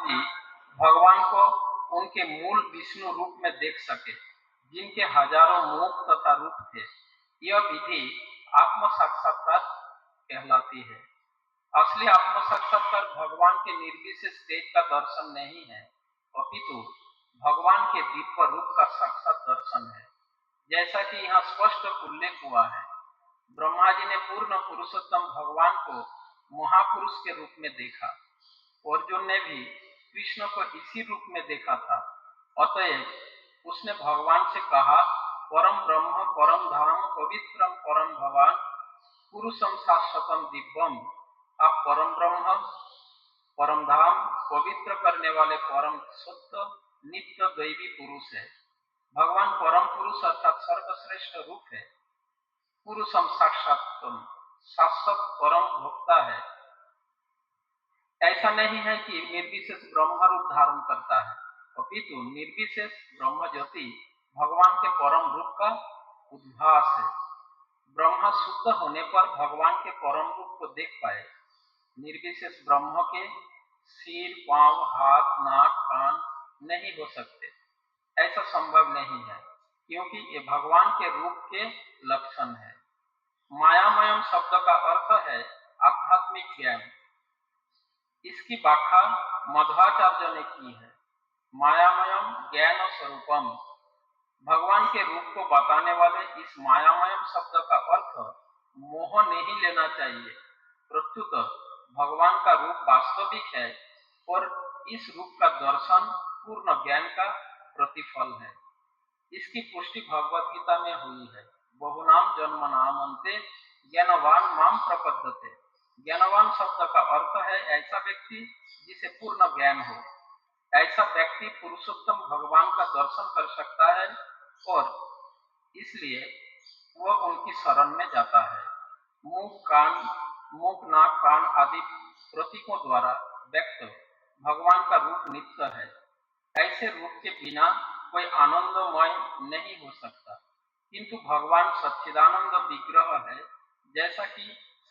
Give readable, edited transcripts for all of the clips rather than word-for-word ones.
भी भगवान को उनके मूल विष्णु रूप में देख सके, जिनके हजारों मुख तथा रूप थे। यह विधि आत्म साक्षात्कार कहलाती है। असली आत्म साक्षात्कार भगवान के निर्विशेष तेज का दर्शन नहीं है, अपितु भगवान के दिव्य रूप का साक्षात दर्शन है। जैसा कि यहाँ स्पष्ट उल्लेख हुआ है, ब्रह्मा जी ने पूर्ण पुरुषोत्तम भगवान को महापुरुष के रूप में देखा। अर्जुन ने भी कृष्ण को इसी रूप में देखा था। अतएव उसने भगवान से कहा, परम ब्रह्म परम धाम पवित्रम परम भगवान पुरुषम शाश्वतम दिव्यम। आप परम ब्रह्म परम धाम पवित्र करने वाले परम सत्य नित्य दैवी पुरुष है। भगवान परम पुरुष अर्थात सर्वश्रेष्ठ रूप है। पुरुषम साक्षात्तम शाश्वत परम भोक्ता है। ऐसा नहीं है कि निर्विशेष ब्रह्म रूप धारण करता है, अपितु निर्विशेष ब्रह्म ज्योति भगवान के परम रूप का उद्भास है। ब्रह्म शुद्ध होने पर भगवान के परम रूप को देख पाए। निर्विशेष ब्रह्म के सिर पांव हाथ नाक कान नहीं हो सकते, ऐसा संभव नहीं है, क्योंकि ये भगवान के रूप के लक्षण है। मायामयम शब्द का अर्थ है आध्यात्मिक ज्ञान। इसकी व्याख्या मध्वाचार्य ने की है। मायामयम ज्ञान स्वरूपम। भगवान के रूप को बताने वाले इस मायामयम शब्द का अर्थ मोह नहीं लेना चाहिए, प्रत्युत भगवान का रूप वास्तविक है और इस रूप का दर्शन पूर्ण ज्ञान का प्रतिफल है। इसकी पुष्टि भगवद गीता में हुई है। बहुनाम जन्म नाम अंते ज्ञानवान माम प्रपद्यते। ज्ञानवान शब्द का अर्थ है ऐसा व्यक्ति जिसे पूर्ण ज्ञान हो। ऐसा व्यक्ति पुरुषोत्तम भगवान का दर्शन कर सकता है और इसलिए वह उनकी शरण में जाता है। मुख नाक कान आदि प्रतीकों द्वारा व्यक्त भगवान का रूप नित्य है। ऐसे रूप के बिना कोई आनंदमय नहीं हो सकता, किंतु भगवान सच्चिदानंद विग्रह है। जैसा कि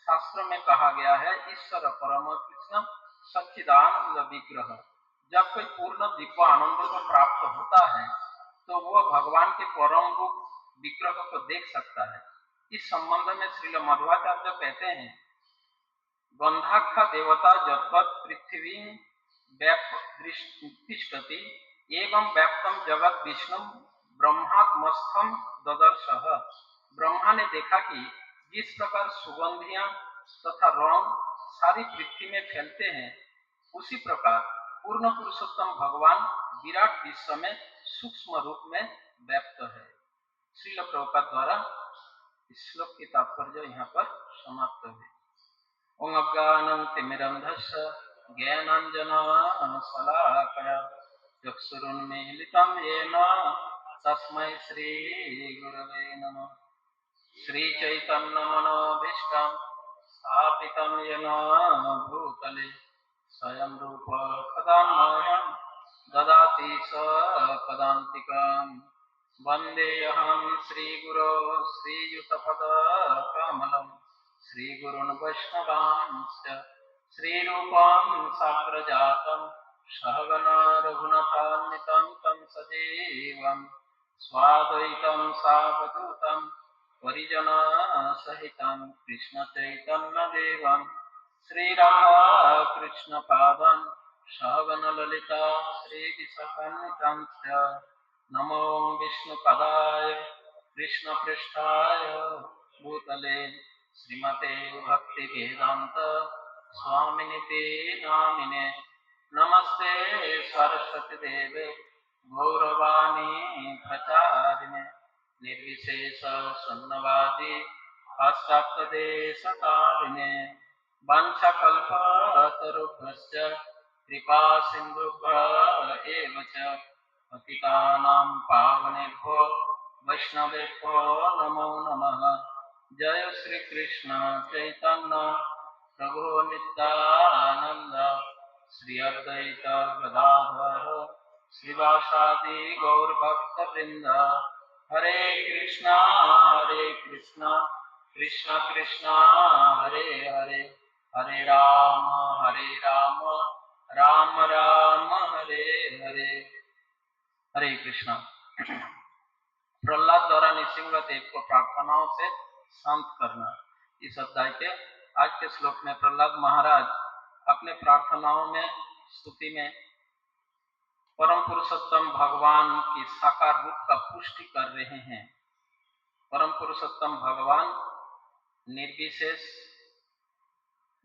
शास्त्र में कहा गया है, ईश्वर परम कृष्ण सच्चिदानंद विग्रह। जब कोई पूर्ण दिव्य आनंद को प्राप्त होता है तो वह भगवान के परम रूप विग्रह को देख सकता है। इस संबंध में श्रील मध्वाचार्य कहते हैं, गंधाख्या देवता जगत पृथ्वी तिष्ठति एवं व्याप्तम जगत विष्णु ब्रह्मात्मस्थम ददर्शः। ब्रह्मा ने देखा कि जिस प्रकार सुगंधियां तथा रंग सारी पृथ्वी में फैलते हैं, उसी प्रकार पूर्ण पुरुषोत्तम भगवान विराट विश्व में सूक्ष्म रूप में व्याप्त है। श्रील प्रभुपाद द्वारा इस श्लोक की तात्पर्य यहाँ पर समाप्त है। ओम अज्ञानं तिमिरन्धस्य ज्ञानाञ्जनं शलाकया चक्षुरुन्मीलितं येन तस्मै श्रीगुरवे नमः। श्रीचैतन्यमनोभीष्टं स्थापितं येन भूतले स्वयं रूप कदा मह्यं ददाति स्वपदान्तिकम्। वन्देऽहं श्रीगुरो श्रीयुतपदकमलं श्रीगुरुन् वैष्णवांश्च श्रीरूपं साग्रजातं सहगना रघुनाथान्वितं तं सजीवं स्वाद्वैतं सावधूतं परिजनसहितं कृष्णचैतन्यदेवं श्रीराधाकृष्णपादान् सहगन ललिता श्रीविशाखान्वितांश्च। नमो विष्णुपदाय कृष्णपृष्ठाय भूतले श्रीमते भक्तिवेदान्त स्वामिनिते नामिने। नमस्ते सरस्वती देवे गौरवाणी प्रचारिणे निर्विशेष शून्यवादी पाश्चात्यदेशतारिणे। वाञ्छाकल्पतरुभ्यश्च कृपा सिन्धुभ्य एव च पतितानां पावनेभ्यो वैष्णवेभ्यो नमो नमः। जय श्री कृष्ण चैतन्य प्रभु नित्यानंद श्री अद्वैत गदाधर श्रीवासादि गौर भक्तवृंद। हरे कृष्णा कृष्ण कृष्ण हरे हरे, हरे राम राम राम हरे कृष्णा। प्रहलाद द्वारा नृसिंह देव को प्रार्थनाओं से शांत करना। इस अध्याय के आज के श्लोक में प्रहलाद महाराज अपने प्रार्थनाओं में स्तुति में परम पुरुषोत्तम भगवान की साकार रूप का पुष्टि कर रहे हैं। परम पुरुषोत्तम भगवान निर्विशेष,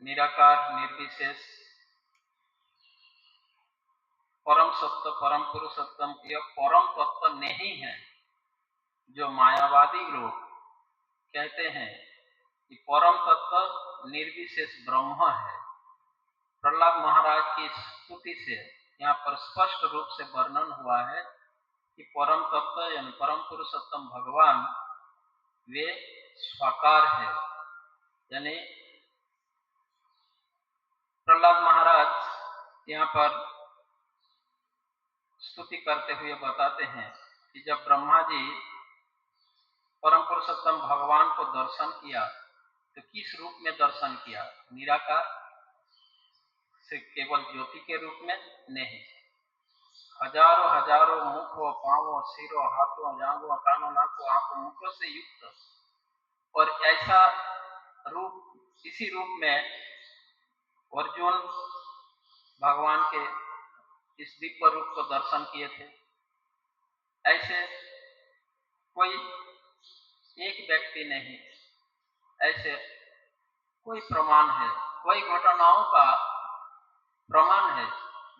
निराकार, निर्विशेष, परम सत्य, परम पुरुषोत्तम, यह परम तत्व नहीं है जो मायावादी लोग कहते हैं कि परम तत्व निर्विशेष ब्रह्म है। प्रहलाद महाराज की स्तुति से यहाँ पर स्पष्ट रूप से वर्णन हुआ है कि परम तत्व यानी परम पुरुषोत्तम भगवान वे साकार है। यानी प्रहलाद महाराज यहाँ पर स्तुति करते हुए बताते हैं कि जब ब्रह्मा जी परम पुरुषोत्तम भगवान को दर्शन किया तो किस रूप में दर्शन किया? निराकार से केवल ज्योति के रूप में नहीं, हजारों हजारों मुखों, पांवों, सिरों, हाथों, जांघों, कानों, नाकों, आंखों, मुखों से युक्त, और ऐसा रूप, इसी रूप में अर्जुन भगवान के इस दिव्य रूप को दर्शन किए थे। ऐसे कोई एक व्यक्ति नहीं, ऐसे कोई प्रमाण है, कोई घटनाओं का प्रमाण है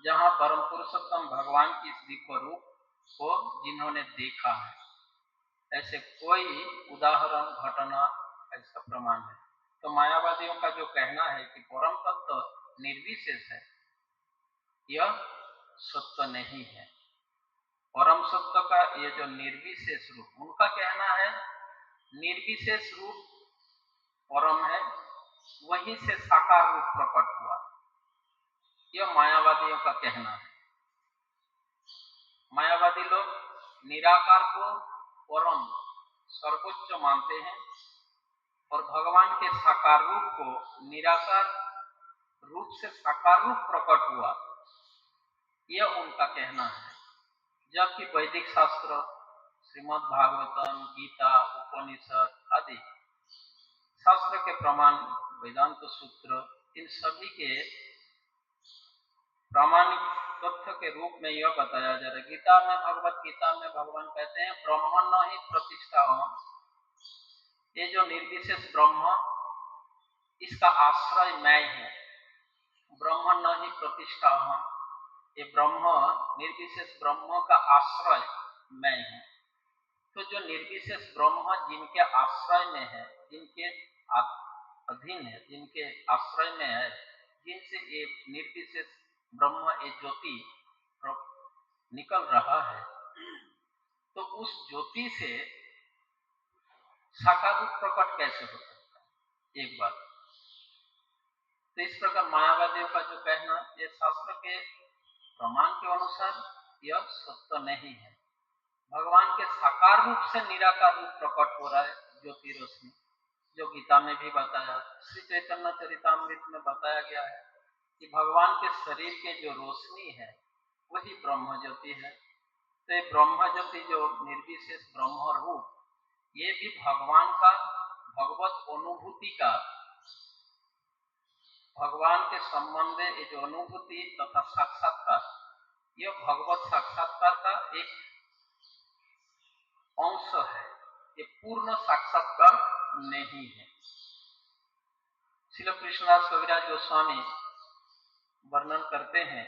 जहां परम पुरुषोत्तम भगवान की इस दिव्य रूप को जिन्होंने देखा है, ऐसे कोई उदाहरण, घटना, ऐसा प्रमाण है। तो मायावादियों का जो कहना है कि परम तत्व निर्विशेष है, यह सत्य नहीं है। परम सत्य का ये जो निर्विशेष रूप, उनका कहना है निर्विशेष रूप परम है, वहीं से साकार रूप प्रकट हुआ, यह मायावादियों का कहना है। मायावादी लोग निराकार को परम सर्वोच्च मानते हैं और भगवान के साकार रूप को निराकार रूप से साकार रूप प्रकट हुआ, यह उनका कहना है। जबकि वैदिक शास्त्र, श्रीमद् भागवतम, गीता, उपनिषद आदि शास्त्र के प्रमाण, वेदांत सूत्र, इन सभी के प्रामाणिक तथ्य के रूप में यह बताया जा रहा है। गीता में, भगवत गीता में भगवान कहते हैं ब्रह्मण ही प्रतिष्ठा हो, ये जो निर्विशेष ब्रह्म, इसका आश्रय मैं हूं। ब्रह्मण ही प्रतिष्ठा हो, ये ब्रह्म, निर्विशेष ब्रह्म का आश्रय मैं हूं। तो जो निर्विशेष ब्रह्म जिनके आश्रय में है, जिनके अधीन है, जिनके आश्रय में है, जिनसे ये निर्विशेष ब्रह्म, ये ज्योति निकल रहा है, तो उस ज्योति से साकार रूप प्रकट कैसे हो सकता है? एक बात। तो इस प्रकार मायावादियों का जो कहना, ये शास्त्र के प्रमाण के अनुसार यह सत्य नहीं है। भगवान के साकार रूप से निराकार रूप प्रकट हो रहा है, ज्योति रोशनी, जो गीता में भी बताया, श्री चैतन्य चरितामृत में बताया गया है कि भगवान के शरीर के जो रोशनी है वही ब्रह्म ज्योति है। तो ये ब्रह्म ज्योति जो निर्विशेष ब्रह्म रूप, ये भी भगवान का, भगवत अनुभूति का, भगवान के संबंध ये जो अनुभूति तथा साक्षात्कार, यह भगवत साक्षात्कार का एक अंश है, ये पूर्ण साक्षात्कार नहीं है। श्रील कृष्णदास कविराज गोस्वामी वर्णन करते हैं,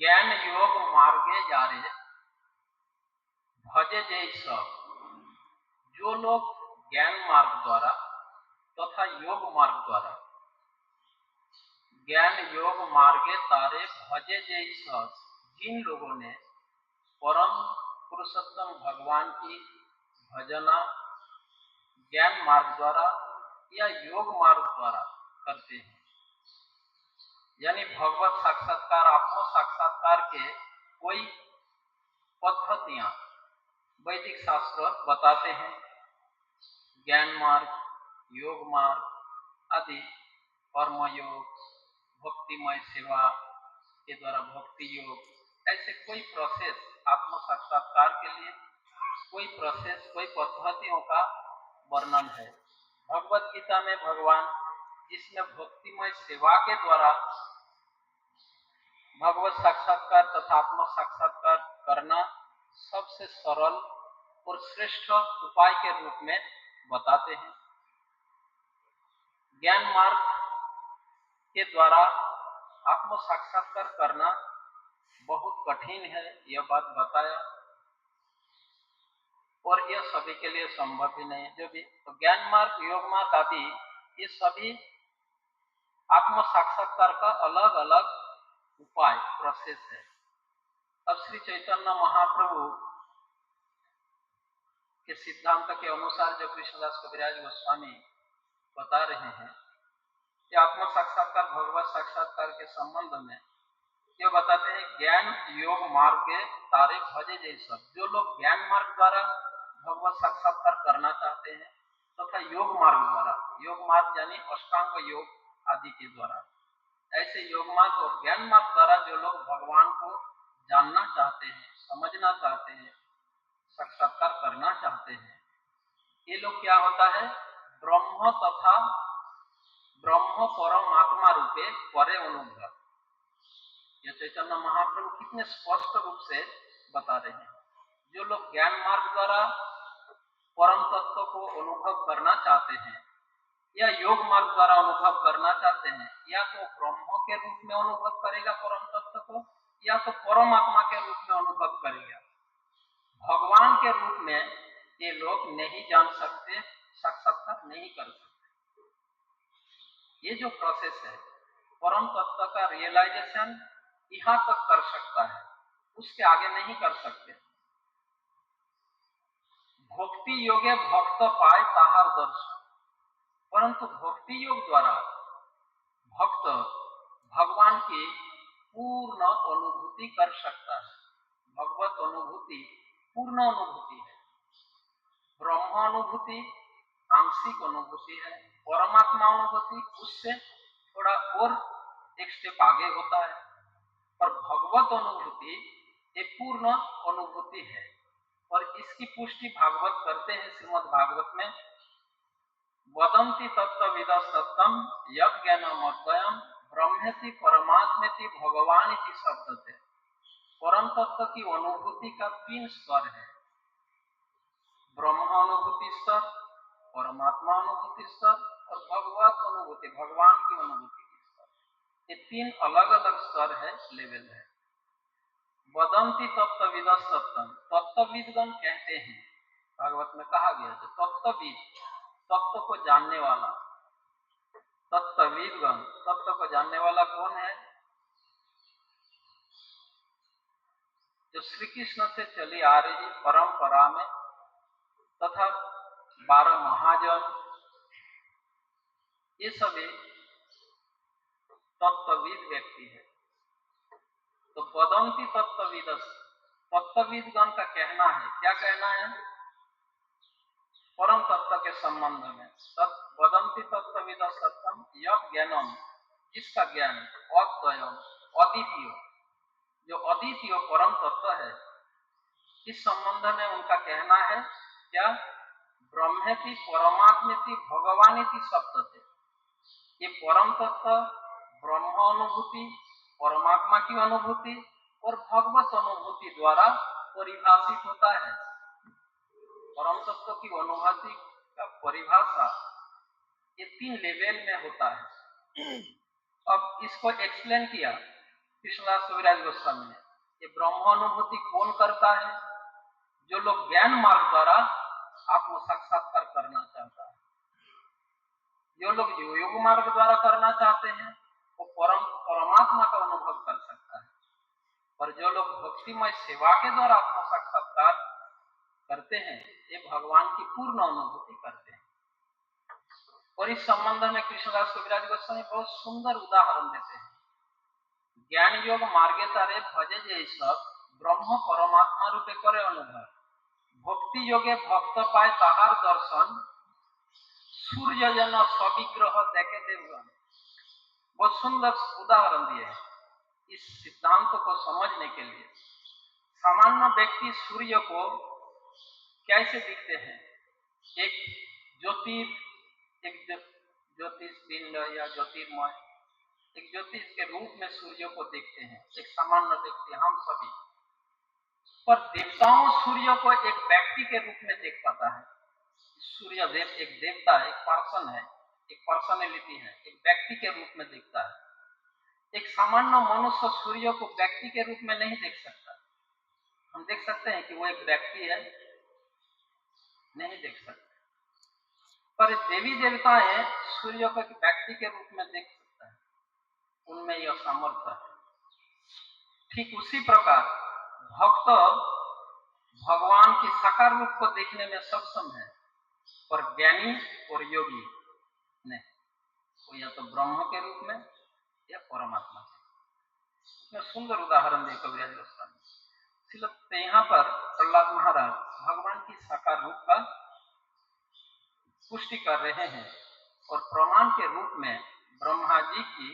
ज्ञान योग मार्गे जा रहे भजे जय सब। जो लोग ज्ञान मार्ग द्वारा तथा योग मार्ग द्वारा, ज्ञान योग मार्गे तारे भजे जय सब, जिन लोगों ने परम पुरुषोत्तम भगवान की भजना ज्ञान मार्ग द्वारा या योग मार्ग द्वारा करते हैं, यानी भगवत साक्षात्कार, आत्म साक्षात्कार के कोई पद्धतियां वैदिक शास्त्र बताते हैं, ज्ञान मार्ग, योग मार्ग आदि, कर्मयोग, भक्तिमय सेवा, के द्वारा भक्ति योग, ऐसे कोई प्रोसेस आत्म साक्षात्कार के लिए कोई प्रोसेस, कोई पद्धतियों का वर्णन है। भगवत गीता में भगवान जिसमें भक्तिमय सेवा के द्वारा भगवत साक्षात्कार तथा आत्म साक्षात्कार करना सबसे सरल और श्रेष्ठ उपाय के रूप में बताते हैं। ज्ञान मार्ग के द्वारा आत्म साक्षात्कार करना बहुत कठिन है, यह बात बताया, और यह सभी के लिए संभव ही नहीं है। जो भी तो ज्ञान मार्ग, योग मार्ग आदि ये सभी आत्म साक्षात्कार का अलग अलग उपाय, प्रोसेस है। अब श्री चैतन्य महाप्रभु के सिद्धांत के अनुसार जो कृष्णदास कविराज गोस्वामी बता रहे हैं कि आत्म साक्षात्कार भगवत साक्षात्कार के संबंध में ये बताते हैं, ज्ञान योग मार्ग के तारे भजे जैसा। जो लोग ज्ञान मार्ग द्वारा भगवत साक्षात्कार करना चाहते हैं तथा योग मार्ग यानी अष्टांग योग आदि के द्वारा, ऐसे योग मार्ग और ज्ञान मार्ग द्वारा जो लोग भगवान को जानना चाहते हैं, समझना चाहते हैं, साक्षात्कार करना चाहते हैं, ये लोग क्या होता है, ब्रह्म तथा ब्रह्म परमात्मा रूपे परे अनुभव। ये चैतन्य महाप्रभु कितने स्पष्ट रूप से बता रहे हैं। जो लोग ज्ञान मार्ग द्वारा परम तत्व को अनुभव करना चाहते हैं या योग मार्ग द्वारा अनुभव करना चाहते हैं, या तो ब्रह्म के रूप में अनुभव करेगा परम तत्व को, या तो परमात्मा के रूप में अनुभव करेगा। भगवान के रूप में ये लोग नहीं जान सकते, साक्षात्कार नहीं कर सकते। ये जो प्रोसेस है परम तत्व का रियलाइजेशन यहां तक कर सकता है, उसके आगे नहीं कर सकते। भक्ति योगे भक्त पाए ताहार दर्शन, परंतु भक्ति योग द्वारा भक्त भगवान की पूर्ण अनुभूति कर सकता है। भगवत अनुभूति पूर्ण अनुभूति है, ब्रह्म अनुभूति आंशिक अनुभूति है, परमात्मा अनुभूति उससे थोड़ा और एक स्टेप आगे होता है, पर भगवत अनुभूति एक पूर्ण अनुभूति है। और इसकी पुष्टि भागवत करते हैं श्रीमद् भागवत में, वदंती तत्त्वविदः सत्यम यज्ञानमद्वयम् ब्रह्मेति परमात्मेति भगवान इति शब्दते। परम तत्व की अनुभूति का 3 स्तर है, ब्रह्म अनुभूति स्तर, परमात्मा अनुभूति स्तर और भगवत अनुभूति, भगवान की अनुभूति की स्तर। ये 3 अलग अलग स्तर है, लेवल है। वदंती तत्त्वविदः सत्यम, तत्त्वविदगण कहते हैं, भागवत में कहा गया है तत्त्वविद, तत्व को जानने वाला, तत्त्वविदगण, तत्व को जानने वाला कौन है, जो श्री कृष्ण से चली आ रही परंपरा में तथा 12 महाजन, ये सभी तत्त्वविद व्यक्ति है। तो वदंती तत्त्वविद, तत्त्वविदगण का कहना है, क्या कहना है, परम तत्व के संबंध में, वदंती तत्त्वविदः सत्यम यत् ज्ञानम, जिसका ज्ञान अद्वयम अद्वितीय, जो अद्वितीय परम तत्व है, इस संबंध में उनका कहना है क्या, ब्रह्मेति परमात्मेति भगवानिति शब्दते। ये परम तत्व ब्रह्म अनुभूति, परमात्मा की अनुभूति और भगवत अनुभूति द्वारा परिभाषित होता है। परम तत्व की अनुभूति का परिभाषा ये 3 लेवल में होता है। अब इसको एक्सप्लेन किया कृष्णदास कविराज गोस्वामी ने। ये ब्रह्म अनुभूति कौन करता है, जो लोग ज्ञान मार्ग द्वारा आत्म साक्षात्कार करना चाहता है। जो लोग योग मार्ग द्वारा करना चाहते हैं वो परमात्मा का अनुभव कर सकता है, और जो लोग भक्तिमय सेवा के द्वारा आत्म साक्षात्कार करते हैं ये भगवान की पूर्ण अनुभूति करते हैं। और इस संबंध में कृष्णदास कविराज गोस्वामी बहुत सुंदर उदाहरण देते हैं। ज्ञान योग मार्गे तारे भजे जैसा ब्रह्म परमात्मा रूपे करे अनुभव, भक्ति योगे भक्त पाए ताहार दर्शन, सूर्य जन सविग्रह देखे देवगण। बहुत सुंदर उदाहरण दिए हैं। इस सिद्धांत को समझने के लिए सामान्य व्यक्ति सूर्य को कैसे दिखते हैं? एक ज्योतिष पिंड या ज्योतिर्मय एक ज्योतिष के रूप में सूर्य को देखते हैं, एक सामान्य व्यक्ति हम सभी। पर देवताओं सूर्य को एक व्यक्ति के रूप में देख पाता है। सूर्य देव एक देवता है, एक पर्सन है, एक पर्सनैलिटी है, एक व्यक्ति के रूप में दिखता है। एक सामान्य मनुष्य सूर्य को व्यक्ति के रूप में नहीं देख सकता। हम देख सकते हैं कि वो एक व्यक्ति है, नहीं देख सकते। पर देवी देवताएं सूर्य को एक व्यक्ति के रूप में देख सकता है, उनमें यह सामर्थ्य है। ठीक उसी प्रकार भक्त भगवान की साकार रूप को देखने में सक्षम है, पर ज्ञानी और योगी नहीं, वो या तो ब्रह्म के रूप में या परमात्मा के। सुंदर उदाहरण दे कविराज गोस्वामी। यहाँ पर प्रहलाद महाराज भगवान की साकार रूप का पुष्टि कर रहे हैं और प्रमाण के रूप में ब्रह्मा जी की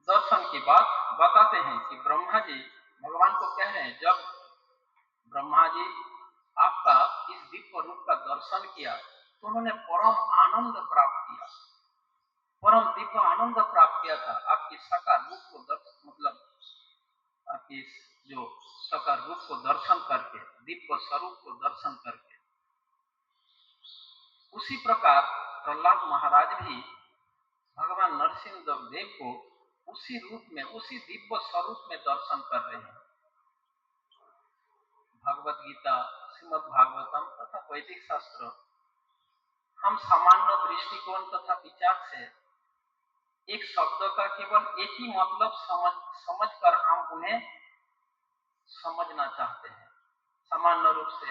दर्शन की बात बताते हैं कि ब्रह्मा जी भगवान को कह रहे हैं, जब ब्रह्मा जी आपका इस दिव्य रूप का दर्शन किया तो उन्होंने परम आनंद प्राप्त किया, परम दिव्य आनंद प्राप्त किया था आपकी साकार रूप को मतलब आपकी जो साकार रूप को दर्शन करके, दिव्य स्वरूप को दर्शन करके। उसी प्रकार प्रहलाद महाराज भी भगवान नरसिंह देव को उसी रूप में, उसी दिव्य स्वरूप में दर्शन कर रहे हैं। भगवत गीता, श्रीमद् भागवतम तथा वैदिक शास्त्र हम सामान्य दृष्टिकोण तथा विचार से एक शब्द का केवल एक ही मतलब समझकर हम उन्हें समझना चाहते हैं सामान्य रूप से।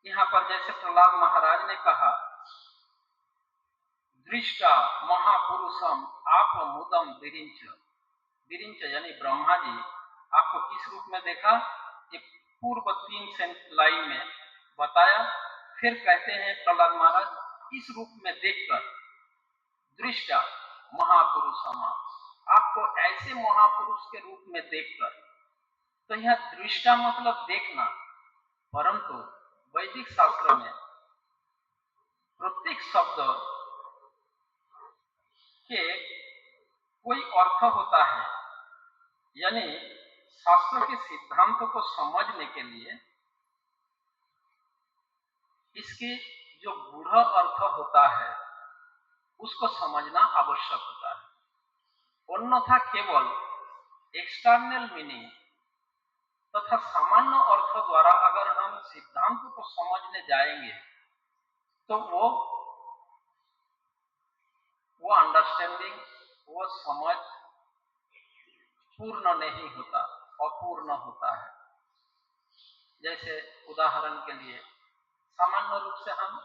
यहाँ पर जैसे प्रहलाद महाराज ने कहा, दृष्टा महापुरुषम आप मुदम विरिंच, विरिंच यानी ब्रह्मा जी आपको किस रूप में देखा? एक पूर्व 3 लाइन में बताया। फिर कहते हैं प्रहलाद महाराज, इस रूप में देखकर दृष्टा महापुरुषम, आपको ऐसे महापुरुष के रूप में देखकर। तो यह दृष्टा मतलब देखना, परंतु वैदिक शास्त्र में प्रत्येक शब्द के कोई अर्थ होता है, यानी शास्त्र के सिद्धांत को समझने के लिए इसके जो गूढ़ अर्थ होता है उसको समझना आवश्यक होता है। अन्यथा केवल एक्सटर्नल मीनिंग तथा सामान्य अर्थ द्वारा अगर हम सिद्धांत को समझने जाएंगे तो वो अंडरस्टैंडिंग, वो समझ पूर्ण नहीं होता, अपूर्ण होता है। जैसे उदाहरण के लिए सामान्य रूप से हम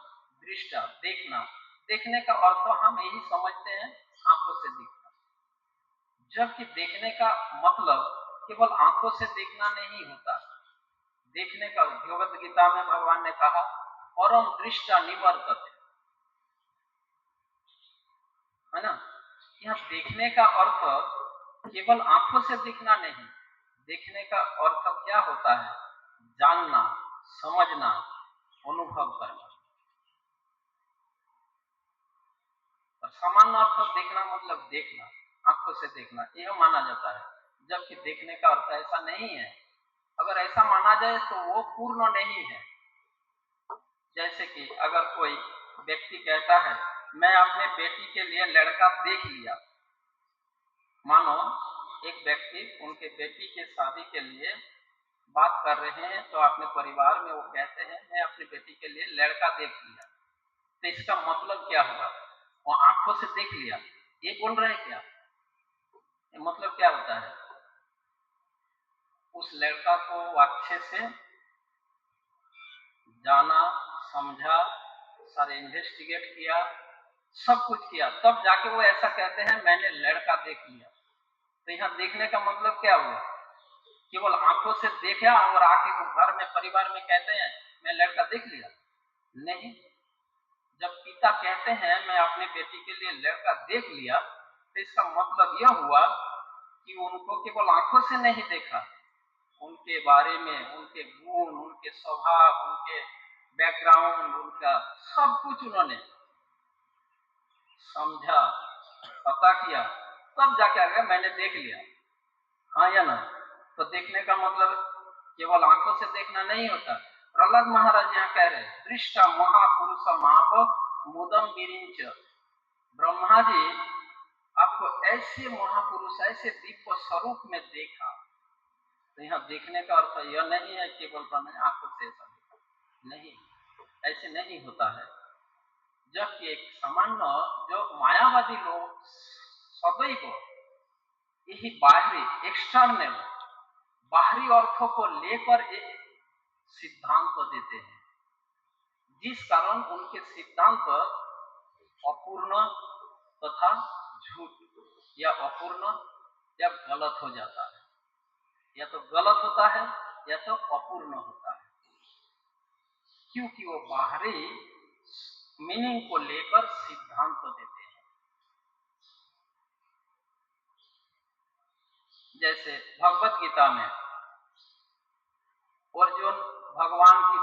दृष्टा देखना, देखने का अर्थ हम यही समझते हैं आंखों से दिखना, जबकि देखने का मतलब केवल आंखों से देखना नहीं होता। देखने का भगवद गीता में भगवान ने कहा, परम दृष्टा निवर्तते, है ना। यह देखने का अर्थ केवल आंखों से दिखना नहीं, देखने का अर्थ क्या होता है? जानना, समझना, अनुभव करना। और सामान्य अर्थ देखना मतलब देखना, आंखों से देखना, यह माना जाता है, जबकि देखने का अर्थ ऐसा नहीं है। अगर ऐसा माना जाए तो वो पूर्ण नहीं है। जैसे कि अगर कोई व्यक्ति कहता है, मैं अपने बेटी के लिए लड़का देख लिया। मानो एक व्यक्ति उनके बेटी के शादी के लिए बात कर रहे हैं, तो अपने परिवार में वो कहते हैं, मैं अपनी बेटी के लिए लड़का देख लिया। तो इसका मतलब क्या होगा? वो आंखों से देख लिया, ये बोल रहे हैं क्या? ये मतलब क्या होता है? उस लड़का को अच्छे से जाना, समझा, सारे इन्वेस्टिगेट किया, सब कुछ किया, तब जाके वो ऐसा कहते हैं मैंने लड़का देख लिया। तो यहाँ देखने का मतलब क्या हुआ? केवल आंखों से देखा और आके घर में परिवार में कहते हैं मैं लड़का देख लिया? नहीं। जब पिता कहते हैं मैं अपनी बेटी के लिए लड़का देख लिया, तो इसका मतलब यह हुआ कि उनको केवल आंखों से नहीं देखा, उनके बारे में, उनके गुण, उनके स्वभाव, उनके बैकग्राउंड, उनका सब कुछ उन्होंने समझा, पता किया, तब जाके आगे मैंने देख लिया। हाँ या ना? तो देखने का मतलब केवल आंखों से देखना नहीं होता। प्रहलाद महाराज यहाँ कह रहे दृष्टा महापुरुष माप मुदम विरिंच। ब्रह्मा जी आपको ऐसे महापुरुष, ऐसे दिव्य स्वरूप में देखा। तो यहाँ देखने का अर्थ यह नहीं है केवल मैंने आंखों से ऐसा देखा, नहीं, ऐसे नहीं होता है। जबकि एक सामान्य जो मायावादी लोग सदैव यही बाहरी एक्सटर्नल बाहरी अर्थों को लेकर एक सिद्धांत देते हैं, जिस कारण उनके सिद्धांत अपूर्ण तथा झूठ या अपूर्ण या गलत हो जाता है, या तो गलत होता है या तो अपूर्ण होता है, क्योंकि वो बाहरी मीनिंग को लेकर सिद्धांत देते हैं। जैसे भगवत गीता में अर्जुन भगवान की